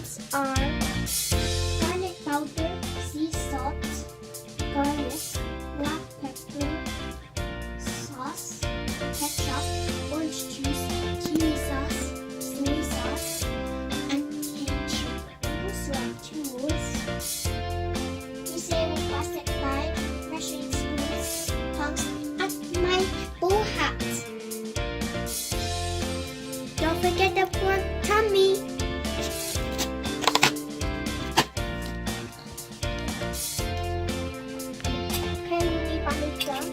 ingredients are garlic powder, sea salt, garlic, black pepper, sauce, ketchup, orange juice, chili sauce, soy sauce, and canned sugar. Those are tools. Using plastic bag, measuring spoons, tongs, and my bowl hat. Don't forget the pork tummy. Can we find it done?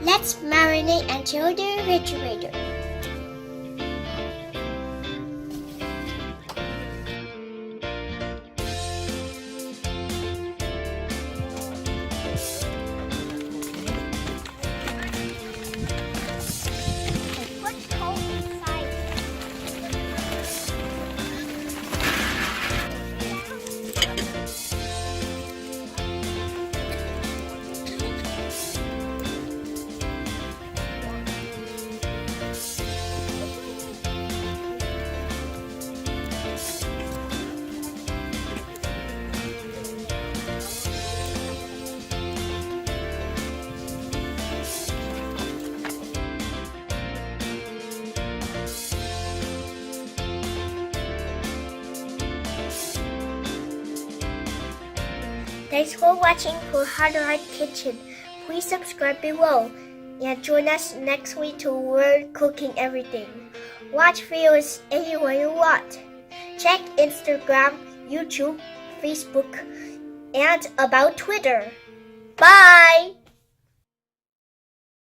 Let's marinate until the refrigerator. Put cold inside. Thanks for watching for Hard Right Kitchen. Please subscribe below and join us next week to learn cooking everything. Watch videos anywhere you want. Check Instagram, YouTube, Facebook, and about Twitter. Bye!